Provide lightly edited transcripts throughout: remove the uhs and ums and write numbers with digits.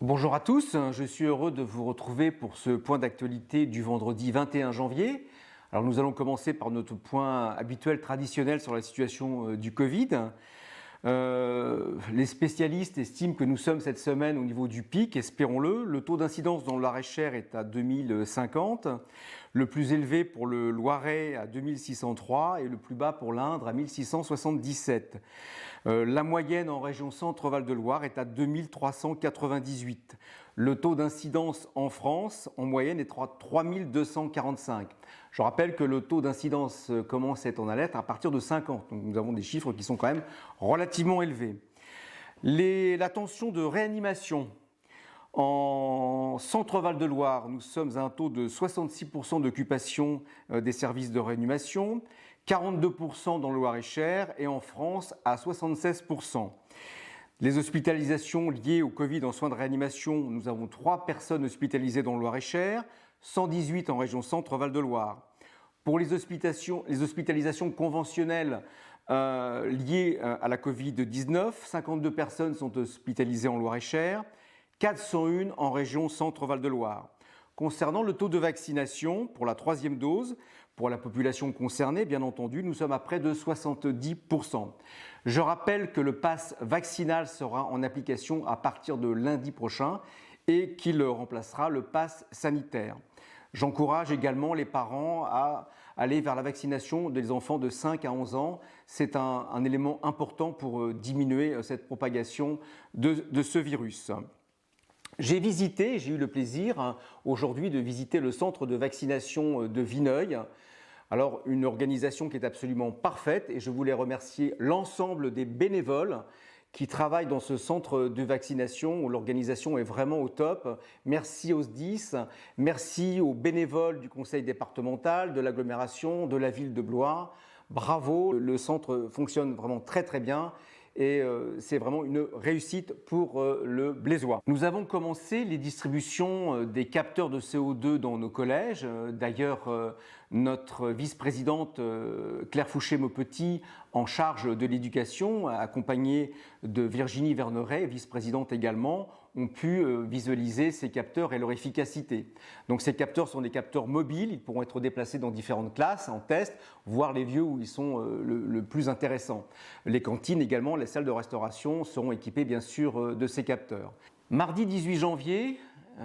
Bonjour à tous, je suis heureux de vous retrouver pour ce point d'actualité du vendredi 21 janvier. Alors nous allons commencer par notre point habituel, traditionnel sur la situation du Covid. Les spécialistes estiment que nous sommes cette semaine au niveau du pic, espérons-le. Le taux d'incidence dans le Loir-et-Cher est à 2050, le plus élevé pour le Loiret à 2603 et le plus bas pour l'Indre à 1677. La moyenne en région Centre-Val de Loire est à 2398. Le taux d'incidence en France, en moyenne, est à 3245. Je rappelle que le taux d'incidence commence à être en alerte à partir de 50. Donc nous avons des chiffres qui sont quand même relativement élevés. La tension de réanimation. En Centre-Val de Loire, nous sommes à un taux de 66% d'occupation des services de réanimation, 42% dans le Loir-et-Cher et en France à 76%. Les hospitalisations liées au Covid en soins de réanimation, nous avons 3 personnes hospitalisées dans le Loir-et-Cher, 118 en région Centre-Val de Loire. Pour les hospitalisations conventionnelles liées à la Covid-19, 52 personnes sont hospitalisées en Loir-et-Cher, 401 en région Centre-Val de Loire. Concernant le taux de vaccination pour la 3e dose, pour la population concernée, bien entendu, nous sommes à près de 70%. Je rappelle que le pass vaccinal sera en application à partir de lundi prochain et qu'il remplacera le pass sanitaire. J'encourage également les parents à aller vers la vaccination des enfants de 5 à 11 ans. C'est un élément important pour diminuer cette propagation de ce virus. J'ai eu le plaisir aujourd'hui de visiter le centre de vaccination de Vineuil. Alors, une organisation qui est absolument parfaite et je voulais remercier l'ensemble des bénévoles qui travaillent dans ce centre de vaccination où l'organisation est vraiment au top. Merci aux SDIS, merci aux bénévoles du conseil départemental, de l'agglomération, de la ville de Blois. Bravo, le centre fonctionne vraiment très bien. Et c'est vraiment une réussite pour le Blésois. Nous avons commencé les distributions des capteurs de CO2 dans nos collèges. D'ailleurs, notre vice-présidente Claire Fouché-Maupetit, en charge de l'éducation, accompagnée de Virginie Verneret, vice-présidente également, ont pu visualiser ces capteurs et leur efficacité. Donc ces capteurs sont des capteurs mobiles, ils pourront être déplacés dans différentes classes en test, voir les lieux où ils sont le plus intéressants. Les cantines également, les salles de restauration seront équipées bien sûr de ces capteurs. Mardi 18 janvier,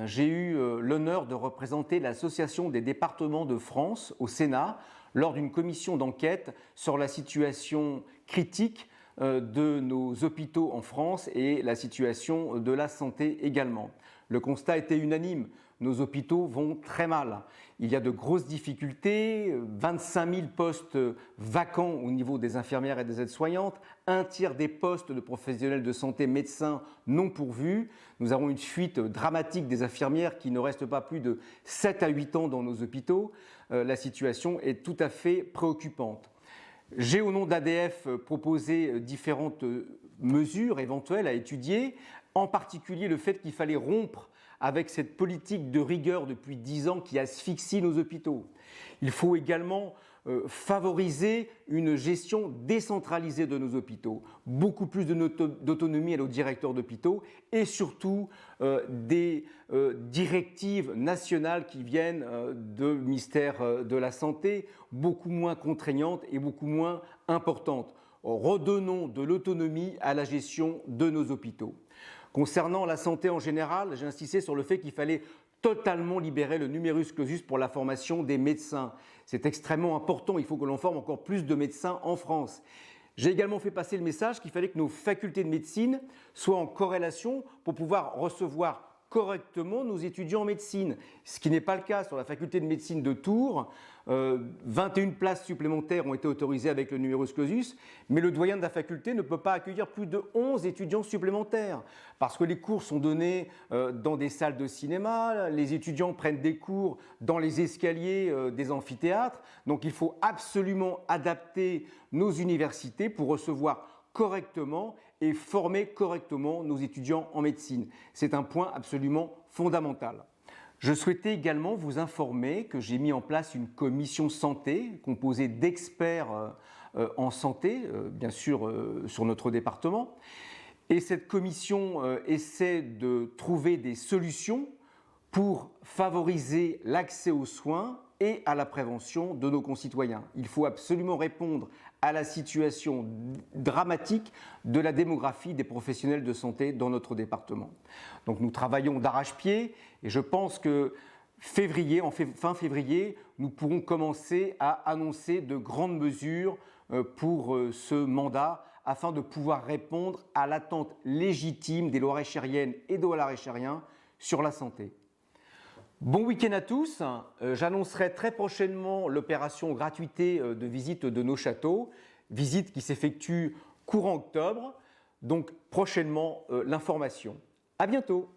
j'ai eu l'honneur de représenter l'Association des départements de France au Sénat lors d'une commission d'enquête sur la situation critique de nos hôpitaux en France et la situation de la santé également. Le constat était unanime, nos hôpitaux vont très mal. Il y a de grosses difficultés, 25 000 postes vacants au niveau des infirmières et des aides-soignantes, un tiers des postes de professionnels de santé médecins non pourvus. Nous avons une fuite dramatique des infirmières qui ne restent pas plus de 7 à 8 ans dans nos hôpitaux. La situation est tout à fait préoccupante. J'ai, au nom d'ADF, proposé différentes mesures éventuelles à étudier, en particulier le fait qu'il fallait rompre avec cette politique de rigueur depuis 10 ans qui asphyxie nos hôpitaux. Il faut également favoriser une gestion décentralisée de nos hôpitaux, beaucoup plus d'autonomie à nos directeurs d'hôpitaux et surtout des directives nationales qui viennent du ministère de la Santé, beaucoup moins contraignantes et beaucoup moins importantes. Redonnons de l'autonomie à la gestion de nos hôpitaux. Concernant la santé en général, j'ai insisté sur le fait qu'il fallait totalement libérer le numerus clausus pour la formation des médecins. C'est extrêmement important, il faut que l'on forme encore plus de médecins en France. J'ai également fait passer le message qu'il fallait que nos facultés de médecine soient en corrélation pour pouvoir recevoir correctement nos étudiants en médecine, ce qui n'est pas le cas sur la faculté de médecine de Tours. 21 places supplémentaires ont été autorisées avec le numerus clausus, mais le doyen de la faculté ne peut pas accueillir plus de 11 étudiants supplémentaires parce que les cours sont donnés dans des salles de cinéma, les étudiants prennent des cours dans les escaliers des amphithéâtres, donc il faut absolument adapter nos universités pour recevoir correctement et former correctement nos étudiants en médecine. C'est un point absolument fondamental. Je souhaitais également vous informer que j'ai mis en place une commission santé composée d'experts en santé, bien sûr sur notre département, Et cette commission essaie de trouver des solutions pour favoriser l'accès aux soins et à la prévention de nos concitoyens. Il faut absolument répondre à la situation dramatique de la démographie des professionnels de santé dans notre département. Donc nous travaillons d'arrache-pied et je pense que fin février, nous pourrons commencer à annoncer de grandes mesures pour ce mandat afin de pouvoir répondre à l'attente légitime des Loir-et-Chériennes et des Loir-et-Chériens sur la santé. Bon week-end à tous. J'annoncerai très prochainement l'opération gratuité de visite de nos châteaux, visite qui s'effectue courant octobre, donc prochainement l'information. À bientôt.